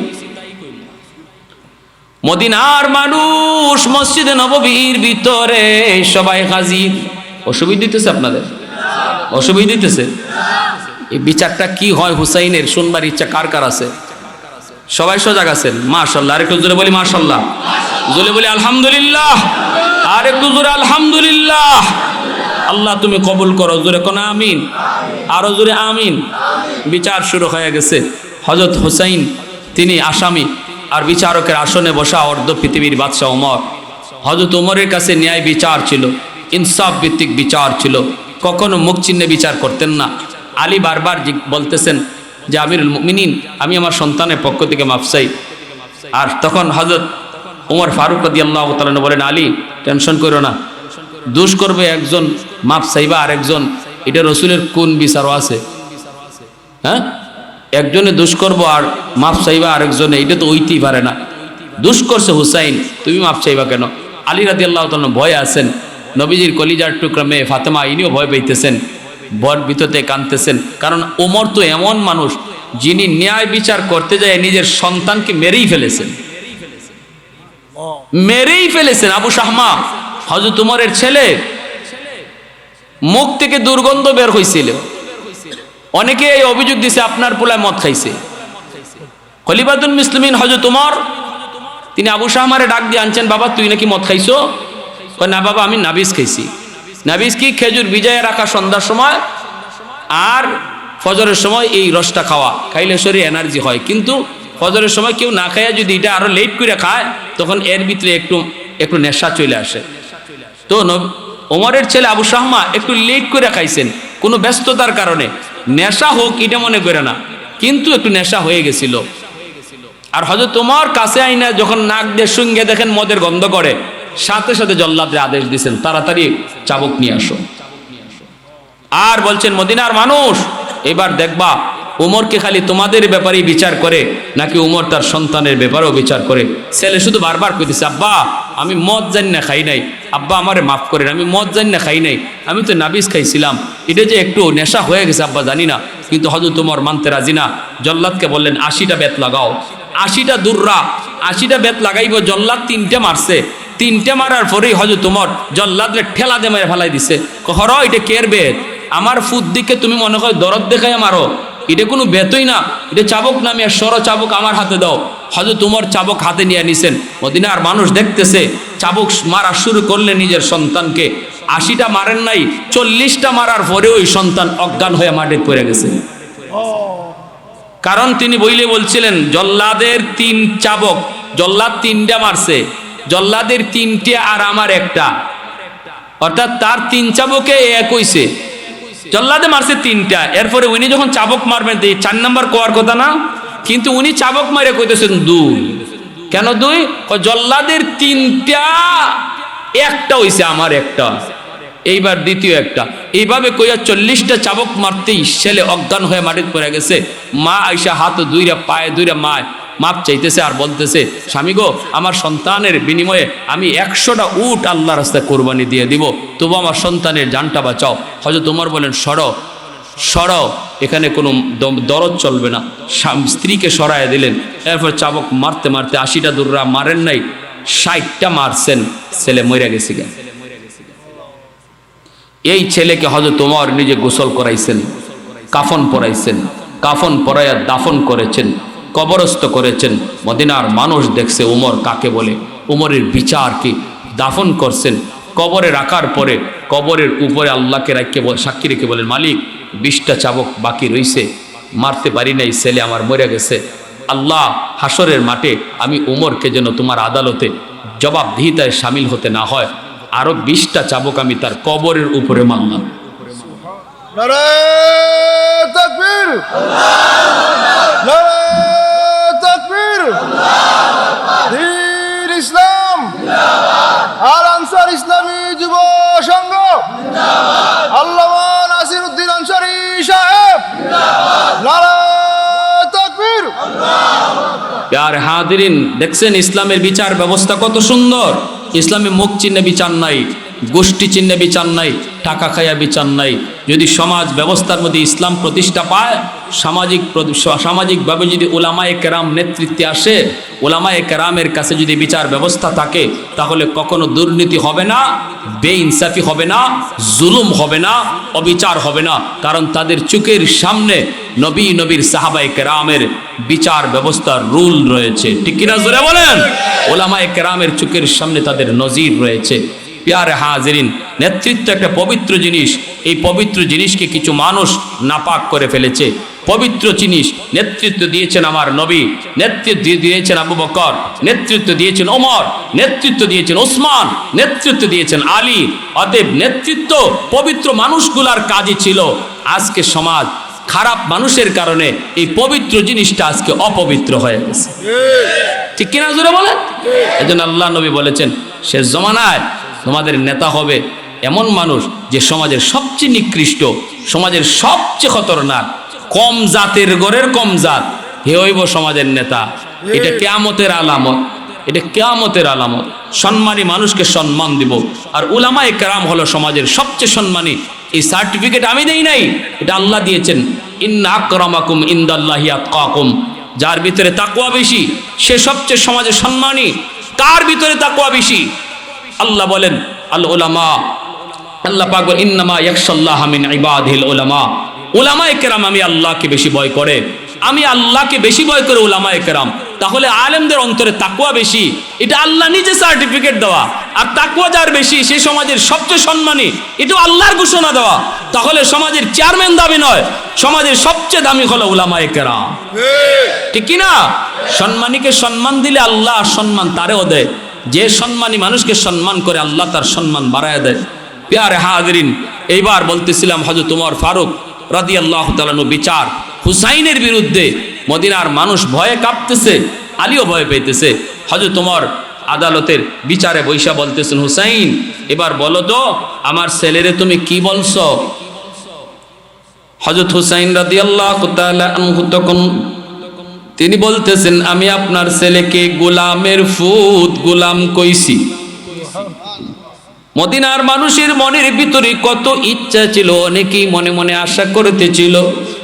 [SPEAKER 1] মদিনার মানুষ মসজিদে নববীর ভিতরে সবাই হাজির। অসুবিধা দিতেছে আপনাদের? অসুবিধা দিতেছে? এই বিচারটা কি হয় হুসাইনের শুনবার ইচ্ছা কার কার আছে? সবাই সজাগ আছেন? মাশাআল্লাহ। আরেকটু জোরে বলি মাশাআল্লাহ, জোরে বলি আলহামদুলিল্লাহ, আরেকটু জোরে আলহামদুলিল্লাহ। আল্লাহ তুমি কবুল করো, জোরে কোন আমিন, আরো জোরে আমিন। বিচার শুরু হয়ে গেছে। হযরত হুসাইন তিনি আসামি, আর বিচারকের আসনে বসা অর্ধ পৃথিবীর বাদশাহ ওমর। হযরত ওমরের কাছে ন্যায় বিচার ছিল, ইনসাফ ভিত্তিক বিচার ছিল, কখনো মুখ চিহ্নে বিচার করতেন না। আলী বারবার বলতেছেন যে আমিরুল মুমিনিন, আমি আমার সন্তানের পক্ষ থেকে মাফ চাই। আর তখন হযরত ওমর ফারুক রাদিয়াল্লাহু তাআলা বলেন, আলী টেনশন করো না, দোষ করবে একজন, মাফ চাইবা আরেকজন, এটা রসুলের কোন বিচারও আছে? হ্যাঁ, একজনে দোষ করবো আর মাফ চাইবা আরেকজনে, এটা তো হইতেই পারে না। দোষ করছে হুসাইন, তুমি মাফ চাইবা কেন? আলী রাদিয়াল্লাহু তাআলা ভয়ে আছেন, নবীজির কলিজার টুকরা মেয়ে ফাতেমা ইনিও ভয় পাইতেছেন, ভয়ের ভিতরতে কাঁদতেছেন। কারণ ওমর তো এমন মানুষ যিনি ন্যায় বিচার করতে যায় নিজের সন্তানকে মেরেই ফেলেছেন। আবু শাহমা হযরত ওমরের ছেলে, মুখ থেকে দুর্গন্ধ বের হয়েছিল। অনেকে এই অভিযোগ দিছে আপনার পোলায় মদ খাইছে। খলিফাতুল মুসলিমিন হযরত ওমর তিনি আবু শাহমারে ডাক দিয়ে আনছেন, বাবা তুই নাকি মদ খাইছো? কয় না বাবা, আমি নাবিজ খাইছি। নাবিজ কি? খেজুর ভিজায় রাখা সন্ধ্যার সময় আর ফজরের সময় এই রসটা খাওয়া, খাইলে শরীরে এনার্জি হয়। কিন্তু ফজরের সময় কেউ না খাইয়া যদি এটা আরো লেট করে খায় তখন এর ভিতরে একটু নেশা চলে আসে। তো ওমরের ছেলে আবু শাহমা একটু লেট করে খাইছেন, কোনো ব্যস্ততার কারণে। নেশা হোক এটা মনে করে না, কিন্তু একটু নেশা হয়ে গেছিল। আর হযরত ওমর কাছে আইনা যখন নাক দিয়ে শুঙ্গে দেখেন মদের গন্ধ করে, সাথে সাথে জল্লাদের আদেশ দিয়েছেন, তাড়াতাড়ি চাবুক নিয়ে আসো। আর বলছেন, মদিনার মানুষ এবার দেখবা উমরকে খালি তোমাদের ব্যাপারেই বিচার করে নাকি উমর তার সন্তানের ব্যাপারেও বিচার করে। ছেলে শুধু বারবার কইতেছে, আব্বা আমি মদ জানি না খাই নাই, আব্বা আমারে মাফ করেন, আমি মদ জানি না খাই নাই, আমি তো নাবিজ খাইছিলাম, এটা যে একটু নেশা হয়ে গেছে আব্বা জানি না। কিন্তু হযরত ওমর মানতে রাজি না। জল্লাদকে বললেন 80টা বেত লাগাও, 80টা দুর্রা, 80টা বেত লাগাইব। জল্লাদ 3টে মারছে, 3টে মারার পরেই হযরত ওমর জল্লাদরে ঠেলা দিয়ে মেরে ফেলাই দিছে। কহর এটা কের বেত? আমার ফুট দিকে তুমি মনে হয় দরদ দেখায় মারো, এটা কোনো বেতই না, এটা চাবুক নামে সর, চাবুক আমার হাতে দাও। হযরত ওমর চাবুক হাতে নিয়ে নিছেন। মদিনার মানুষ দেখতেছে, চাবুক মারা শুরু করলে নিজের সন্তানকে। 80টা মারেন নাই, 40টা মারার পরে ওই সন্তান অজ্ঞান হয়ে মাটিতে পড়ে গেছে। কারণ তিনি বলছিলেন জল্লাদের 3 চাবুক, জল্লাদ 3টা মারছে, জল্লাদের 3টে আর আমার একটা, অর্থাৎ তার 3 চাবুকে 1 হইছে। জল্লাদে মারছে 3টা, এরপরে উনি যখন চাবুক মারবেন 4 নাম্বার কোয়ার কথা না, কিন্তু উনি চাবুক মারে কইতেছেন 2। কেন 2? জল্লাদের 3টা, একটা হইছে আমার একটা, এইবার দ্বিতীয় একটা। এইভাবে কইয়া 40টা চাবুক মারতেই ছেলে অজ্ঞান হয়ে মাটিতে পড়ে গেছে। মা আইসা হাত দুইরা পায়ে দুইরা মাপ চাইতেছে আর বলতেছে, স্বামী গো, আমার সন্তানের বিনিময়ে আমি 100টা উট আল্লাহর রাস্তায় কোরবানি দিয়ে দিব, তবু আমার সন্তানের জানটা বাঁচাও। হযরত ওমর বলেন, সরাও, এখানে কোনো দরদ চলবে না। স্ত্রীকে সরায় দিলেন। এরপর চাবুক মারতে মারতে 80টা দুর্রা মারেন নাই, 60টা মারছেন, ছেলে মরে গেছে। এই ছেলেকে হযরত ওমর নিজে গোসল করাইছেন, কাফন পরাইছেন, কাফন পরাইয়া দাফন করেছেন, কবরস্থ করেছেন। মদিনার মানুষ দেখছে ওমর কাকে বলে, ওমরের বিচার কি। দাফন করছেন, কবরে রাখার পরে কবরের উপরে আল্লাহকে সাক্ষী রেখে বলেন, মালিক 20টা চাবুক বাকি রইছে, মারতে পারি নাই, ছেলে আমার মরে গেছে। আল্লাহ, হাসরের মাঠে আমি ওমরকে যেন তোমার আদালতে জবাবদিহিতায় সামিল হতে না হয়, আরো 20টা চাবুক আমি তার কবরের উপরে মারলাম।
[SPEAKER 2] নারায়ে তাকবীর, নারায়ে তাকবীর, দ্বীন ইসলাম আর আনসার ইসলামী যুব সংঘ, আল্লামা নাসিরউদ্দিন আনসারী সাহেব, নারায়ে তাকবীর।
[SPEAKER 1] প্যার হাজিরিন, দেখছেন ইসলামের বিচার ব্যবস্থা কত সুন্দর। ইসলামে মুখ চিহ্নে বিচার নাই, গোষ্ঠী চিহ্নে বিচার নাই, টাকা খায়া বিচার নাই। যদি সমাজ ব্যবস্থার মধ্যে ইসলাম প্রতিষ্ঠা পায়, সামাজিকভাবে যদি উলামায়ে কেরাম নেতৃত্বে আসে, উলামায়ে কেরামের কাছে যদি বিচার ব্যবস্থা থাকে, তাহলে কখনো দুর্নীতি হবে না, বেইনসাফি হবে না, জুলুম হবে না, অবিচার হবে না। কারণ তাদের চোখের সামনে নবীর সাহাবায়ে কেরামের বিচার ব্যবস্থার রুল রয়েছে। ঠিক কিনা জোরে বলেন? উলামায়ে কেরামের চোখের সামনে তাদের নজির রয়েছে। প্যারে হাজিরিন, নেতৃত্ব একটা পবিত্র জিনিস। এই পবিত্র জিনিসকে কিছু মানুষ নাপাক করে ফেলেছে। পবিত্র জিনিস নেতৃত্ব দিয়েছেন আমার নবী, নেতৃত্ব দিয়েছেন আবু বকর, নেতৃত্ব দিয়েছেন ওমর, নেতৃত্ব দিয়েছেন ওসমান, নেতৃত্ব দিয়েছেন আলী। অতএব নেতৃত্ব পবিত্র মানুষগুলার কাজই ছিল। আজকে সমাজ খারাপ মানুষের কারণে এই পবিত্র জিনিসটা আজকে অপবিত্র হয়ে গেছে। ঠিক কিনা জোরে বলেন? এজন্য আল্লাহ নবী বলেছেন, শেষ জমানায় তোমাদের নেতা হবে এমন মানুষ যে সমাজের সবচেয়ে নিকৃষ্ট, সমাজের সবচেয়ে খতরনাক, কম জাতের গড়ের কম জাত, হে হইব সমাজের নেতা। এটা কিয়ামতের আলামত, এটা কিয়ামতের আলামত। সম্মানী মানুষকে সম্মান দিব। আর উলামায়ে কেরাম হলো সমাজের সবচেয়ে সম্মানী। এই সার্টিফিকেট আমি দেই নাই, এটা আল্লাহ দিয়েছেন। ইন্না আকরামাকুম ইনদাল্লাহি আতকাকুম, যার ভিতরে তাকওয়া বেশি সে সবচেয়ে সমাজে সম্মানী। কার ভিতরে তাকওয়া বেশি? আল্লাহ বলেন আল উলামা, আল্লাহ পাক বলেন ইন্নামা ইয়াখশাল্লাহা মিন ইবাদিল উলামা। উলামায়ে কেরাম আমি আল্লাহকে বেশি ভয় করে, আমি আল্লাহকে বেশি ভয় করে উলামায়ে কেরাম। তাহলে আলেমদের অন্তরে তাকওয়া বেশি, এটা আল্লাহ নিজে সার্টিফিকেট দেওয়া। আর তাকওয়া যার বেশি সে সমাজের সবচেয়ে সম্মানী, এটা আল্লাহর ঘোষণা দেওয়া। তাহলে সমাজের চেয়ারম্যান দাবি নয়, সমাজের সবচেয়ে দামি হলো উলামায়ে কেরাম। ঠিক কিনা? সম্মানীকে সম্মান দিলে আল্লাহ সম্মান তারেও দেয়। যে সম্মানী মানুষকে সম্মান করে আল্লাহ তার সম্মান বাড়ায় দেয়। প্যারে হাজিরিন, এইবার বলতেছিলাম হযরত ওমর ফারুক রাদিয়াল্লাহু তাআলা বিচার হুসাইনের বিরুদ্ধে মদিনার মানুষ ভয়ে কাঁপতেছে, আলীও ভয় পেতেছে। হযরত ওমর আদালতের বিচারে বৈশা বলতেছেন, হুসাইন এবার বলো তো আমার ছেলেরে তুমি কি বলছো? হযরত হুসাইন রাদিয়াল্লাহু তাআলা আনহু তখন তিনি বলতেছেন, আমি আপনার ছেলেকে গোলামের ফুত গোলাম কইছি। মদিনার মানুষের মনের ভিতরে কত ইচ্ছা ছিল, অনেকেই মনে মনে আশা করতেছিল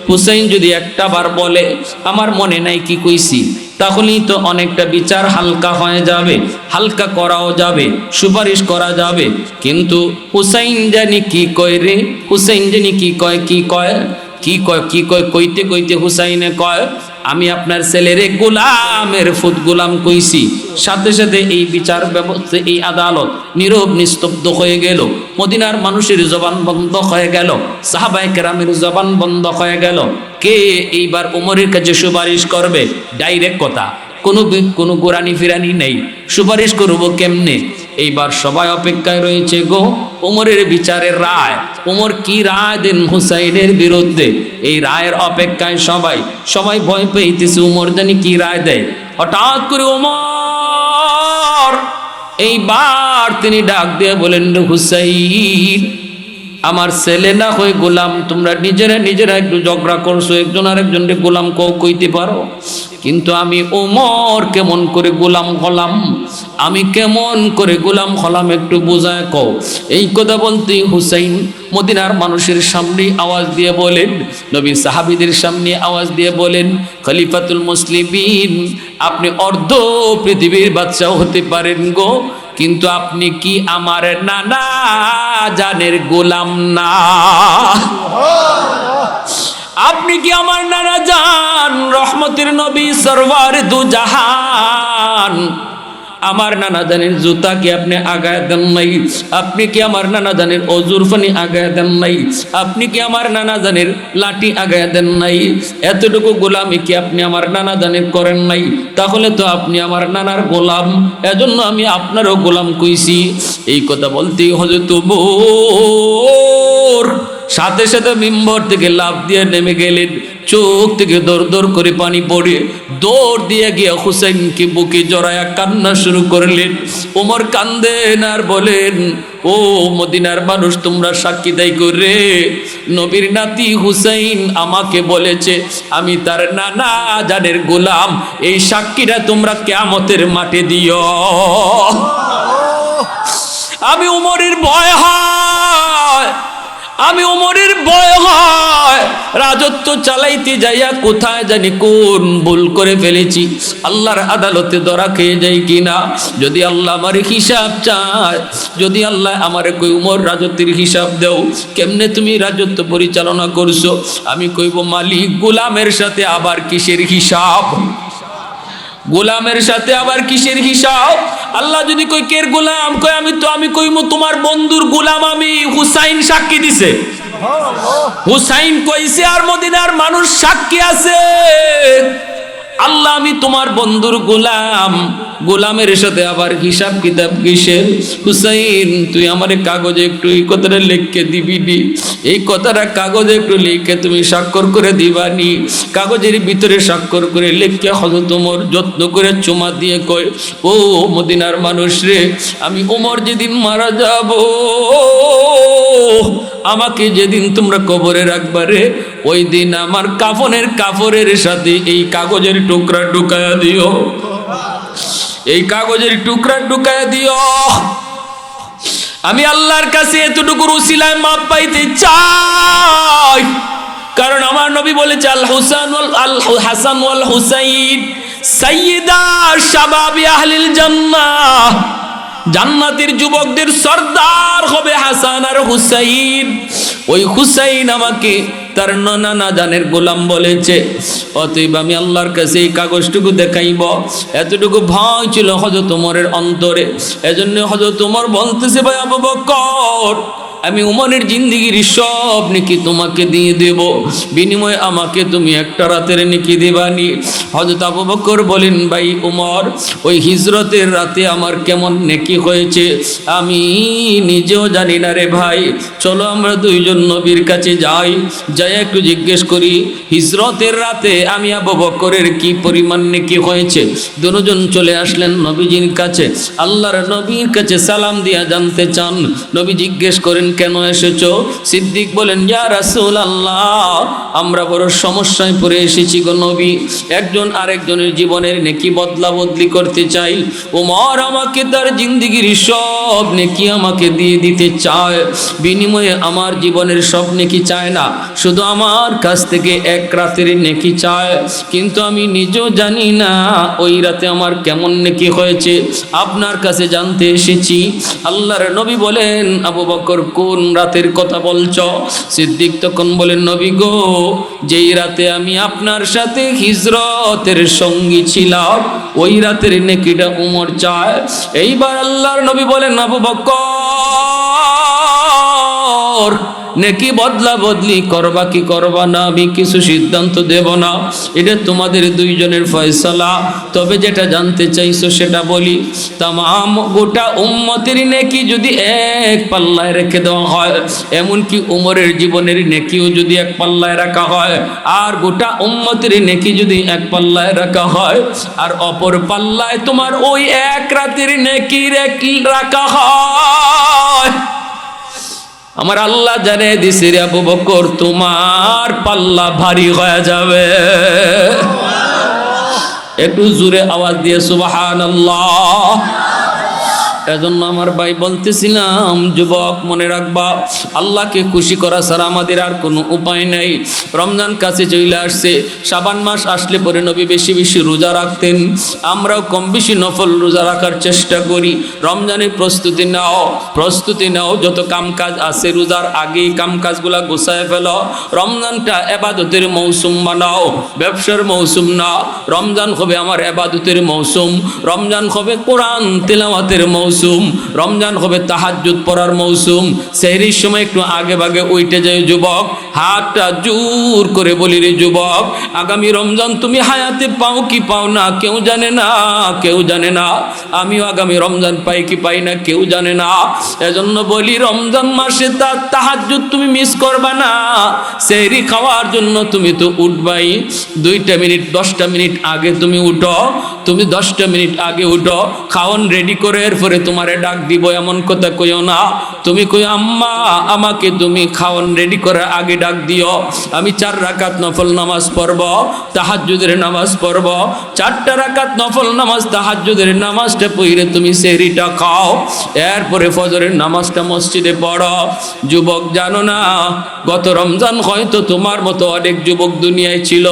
[SPEAKER 1] হুসাইন যদি একটা বার বলে আমার মনে নাই কি কইছি, তাহলেই তো অনেকটা বিচার হালকা হয়ে যাবে, হালকা করাও যাবে, সুপারিশ করা যাবে। কিন্তু হুসাইন জানি কি কয় রে, হুসাইন জানি কি কয়, কি কয়, কি কয়, কি কয়, কইতে কইতে হুসাইনে কয় আমি আপনার ছেলেরে গোলামের ফুত গোলাম কইছি। সাথে সাথে এই বিচার ব্যবস্থা, এই আদালত নীরব নিস্তব্ধ হয়ে গেল। মদিনার মানুষের জবান বন্ধ হয়ে গেল, সাহাবায়ে কেরামের জবান বন্ধ হয়ে গেল। কে এইবার ওমরের কাছে সুপারিশ করবে? ডাইরেক্ট কথা, কোনো গোরানি ফিরানি নেই। সুপারিশ করব কেমনে? এইবার সবাই অপেক্ষায় রয়েছে গো ওমরের বিচারের রায়। ওমর কি রায় দেন হুসাইনের বিরুদ্ধে, এই রায়ের অপেক্ষায় সবাই ভয় পেয়েছে ওমর জানি কি রায় দেয়। হঠাৎ করে ওমর এইবার তিনি ডাক দিয়ে বলেন, হুসাইন আমার ছেলে না হয়ে গোলাম, তোমরা নিজেরা একটু ঝগড়া করছো, একজন আর একজনকে গোলাম কইতে পারো, কিন্তু আমি ওমর কেমন করে গোলাম হলাম, আমি কেমন করে গোলাম হলাম একটু বোঝায় কও। এই কথা বলতেই হুসাইন মদিনার মানুষের সামনে আওয়াজ দিয়ে বলেন, নবী সাহাবীদের সামনে আওয়াজ দিয়ে বলেন, খলিফাতুল মুসলিমিন আপনি অর্ধ পৃথিবীর বাদশা হতে পারেন গো, কিন্তু আপনি কি আমার নানা জানের গোলাম না? আপনি কি আমার নানা জান রহমতের নবী সরওয়ার দু জাহান, আমার নানা জানের জুতা কি আপনি আগায় দেন নাই? আপনি কি আমার নানা জানের অজুর পানি আগায় দেন নাই? আপনি কি আমার নানা জানের লাঠি আগায় দেন নাই? এতটুকু গোলামি কি আপনি আমার নানা জানের করেন নাই? তাহলে তো আপনি আমার নানার গোলাম, এজন্য আমি আপনারও গোলাম কইছি। এই কথা বলতেই হযরত ওমর সাথে সাথে মিম্বর থেকে লাফ দিয়ে নেমে গেলেন, চোখ থেকে দর করে পানি পড়ে দৌড় দিয়ে গিয়ে হুসাইনকে বুকে জড়ায়া কান্না শুরু করলেন। ওমর কান্দেন আর বলেন, ও মদিনার মানুষ তোমরা সাক্ষী দাই করে, নবীর নাতি হুসাইন আমাকে বলেছে আমি তার নানা জানের গোলাম, এই সাক্ষীটা তোমরা কিয়ামতের মাঠে দিও। আমি ওমরের ভয় হয়, আমি ওমরের ভয় হয়, রাজত্ব চালাইতে যাইয়া কোথায় জানি কোন ভুল করে ফেলেছি, আল্লাহর আদালতে ধরা খেয়ে যাই কিনা। যদি আল্লাহ আমার হিসাব চায়, যদি আল্লাহ আমার কই উমর রাজত্বের হিসাব দেও, কেমনে তুমি রাজত্ব পরিচালনা করছো? আমি কইব মালিক গোলামের সাথে আবার কিসের হিসাব? গোলামের সাথে আবার কিসের হিসাব? আল্লাহ যদি কই কের গোলাম, কই আমি কইমু তোমার বন্ধুর গোলাম আমি। হুসাইন সাক্ষী দিছে, হুসাইন কইছে, আর মদিনার মানুষ সাক্ষী আছে। আল্লাহ আমি তোমার বন্ধুর গোলাম, গোলামের সাথে আবার হিসাব কিতাব কিসের? হুসাইন তুই আমার কাগজে একটু এই কথাটা লিখে দিবি নি, এই কথাটা কাগজে একটু লিখে তুমি স্বাক্ষর করে দিবানি। কাগজের ভিতরে স্বাক্ষর করে লিখে হযরত ওমর যত্ন করে চুমা দিয়ে কয়, ও মদিনার মানুষ রে, আমি ওমর যেদিন মারা যাব, আমাকে যেদিন তোমরা কবরে রাখবা রে, ওই দিন আমার কাফনের সাথে এই কাগজের টুকরা ঢুকায়া দিও, এই কাগজের টুকরা ঢুকায়া দিও। আমি আল্লাহর কাছে এতটুকুর উসিলায় মাপ পাইতে চাই, কারণ আমার নবী বলেছে আল হাসান ওয়াল হুসাইন সাইয়্যিদা শাবাবি আহলিল জান্নাহ, জান্নাতের যুবকদের সর্দার হবে হাসান আর হুসাইন। ওই হুসাইন আমাকে তার নানা জানের গোলাম বলেছে, অতএব আমি আল্লাহর কাছে এই কাগজটুকু দেখাইব। এতটুকু ভয় ছিল হযরত ওমরের অন্তরে। এজন্য হযরত ওমর বলতেছে, ভাই আবু বকর, আমি উমরের জিন্দেগির সব নেকি তোমাকে দিয়ে দেব, বিনিময়ে আমাকে তুমি একটা রাতের নেকি দেবানি। হযরত আবু বকর বলেন, ভাই উমর, ওই হিজরতের রাতে আমার কেমন নেকি হয়েছে আমি নিজেও জানি না রে ভাই। চলো আমরা দুইজন নবীর কাছে যাই, যাই একটু জিজ্ঞেস করি হিজরতের রাতে আমি আবু বকরের কি পরিমাণ নেকি হয়েছে। দুজন চলে আসলেন নবীজির কাছে, আল্লাহর নবীর কাছে সালাম দিয়া জানতে চান। নবী জিজ্ঞেস করেন, কেন এসেছো? সিদ্দিক বলেন, ইয়া রাসূলুল্লাহ, আমরা বড় সমস্যায় পড়ে এসেছি গো নবী, একজন আরেকজনের জীবনের নেকি বদলা বদলি করতে চাই। ওমর আমাকে তার জিন্দেগির সব নেকি আমাকে দিয়ে দিতে চায়, বিনিময়ে আমার জীবনের সব নেকি চায় না, শুধু আমার কাছ থেকে এক রাতের নেকি চায়। কিন্তু আমি নিজেও জানি না ওই রাতে আমার কেমন নেকি হয়েছে, আপনার কাছে জানতে এসেছি। আল্লাহর নবী বলেন, আবু বকর কোন রাতের কথা বলছ? সিদ্দিক তখন বলেন, নবী গো, যেই রাতে আমি আপনার সাথে হিজরতের সঙ্গী ছিলাম, ওই রাতের নেকিটা উমর চায়। এইবার আল্লাহর নবী বলেন, আবু বকর, নেকি বদলা বদলি করবা কি করবা না আমি কিছু সিদ্ধান্ত দেব না, এটা তোমাদের দুইজনের ফয়সালা। তবে যেটা জানতে চাইছো সেটা বলি, তামাম গোটা উম্মতের নেকি যদি এক পাল্লায় রেখে দেওয়া হয়, এমনকি উমরের জীবনের নেকিও যদি এক পাল্লায় রাখা হয়, আর গোটা উম্মতের নেকি যদি এক পাল্লায় রাখা হয়, আর অপর পাল্লায় তোমার ওই এক রাতের নেকি রাখা হয়, আমার আল্লাহ জানে দিছে রে আবু বকর, তোমার পাল্লা ভারী হয়ে যাবে। একটু জোরে আওয়াজ দিয়ে সুবহানাল্লাহ। এজন্য আমার ভাই বলতেছিলাম, যুবক মনে রাখবা, আল্লাহকে খুশি করা ছাড়া আমাদের আর কোনো উপায় নেই। রমজান কাছে চলে আসছে, শাবান মাস আসলে পরে নবী বেশি বেশি রোজা রাখতেন, আমরাও কম বেশি নফল রোজা রাখার চেষ্টা করি। রমজানের প্রস্তুতি নাও, যত কামকাজ আছে রোজার আগেই কামকাজগুলা গোছায় ফেলো। রমজানটা এবাদতের মৌসুম বানাও, ব্যবসার মৌসুম না। রমজান হবে আমার এবাদতের মৌসুম, রমজান হবে কোরআন তেলাওয়াতের মৌসুম, রমজান হবে তাহাজ্জুদ পড়ার মৌসুম। সেহরির সময় একটু আগে ভাগে উঠে যায় যুবক, হাতটা জোর করে বলি রে যুবক, আগামী রমজান তুমি হায়াতে পাও কি পাও না কেউ জানে না, কেউ জানে না। আমিও আগামী রমজান পাই কি পাই না কেউ জানে না। এজন্য বলি, রমজান মাসে তাহাজ্জুদ তুমি মিস করবা না। সেহরি খাওয়ার জন্য তুমি তো উঠবাই, 2টা মিনিট 10টা মিনিট আগে তুমি উঠো, তুমি 10টা মিনিট আগে উঠো, খাওয়ান রেডি করে এরপরে তোমারে ডাক দিব এমন কথা কইও না। তুমি কই, আম্মা আমাকে তুমি খাওয়ান রেডি করার আগে ডাক দিও, আমি 4 রাকাত নফল নামাজ পড়ব, তাহাজ্জুদের নামাজ পড়ব, 4টা রাকাত নফল নামাজ তাহাজ্জুদের নামাজটা পড়ে তুমি সেহরিটা খাও, এরপরে ফজরের নামাজটা মসজিদে পড়ো। যুবক জানো না, গত রমজান হয়তো তোমার মতো অনেক যুবক দুনিয়ায় ছিল,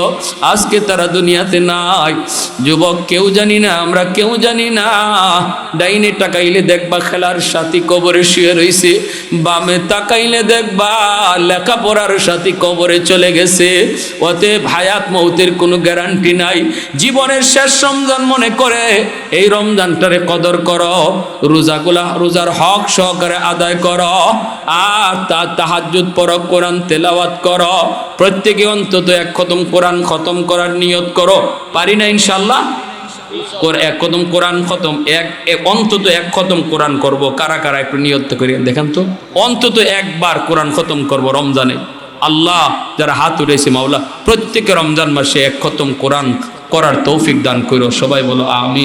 [SPEAKER 1] আজকে তারা দুনিয়াতে নাই। যুবক কেউ জানি না, আমরা কেউ জানি না ডাইনে টাকায় তাকাইলে দেখবা খেলার সাথী কবরে শুয়ে রইছে, বামে তাকাইলে দেখবা লেখাপড়ার সাথী কবরে চলে গেছে। অতএব হায়াত মৌতের কোনো গ্যারান্টি নাই। জীবনের শেষ রমজান মনে করে এই রমজানটারে কদর করো, রোজার হক সহকারে আদায় করো, আর তাহাজ্জুদ পড়ো, কোরআন তেলাওয়াত করো, প্রত্যেকে অন্তত এক খতম কোরআন খতম করার নিয়ত করো। পারি না ইনশাল্লাহ? এক খতম কোরআন খতম, অন্তত এক খতম কোরআন করব। কারা কারা একটু নিয়ত করি দেখেন তো, অন্তত একবার কোরআন খতম করব রমজানে। আল্লাহ যারা হাত উঠেছে মাওলা প্রত্যেকে রমজান মাসে এক খতম কোরআন করার তৌফিক দান করো। সবাই বলো আমিন।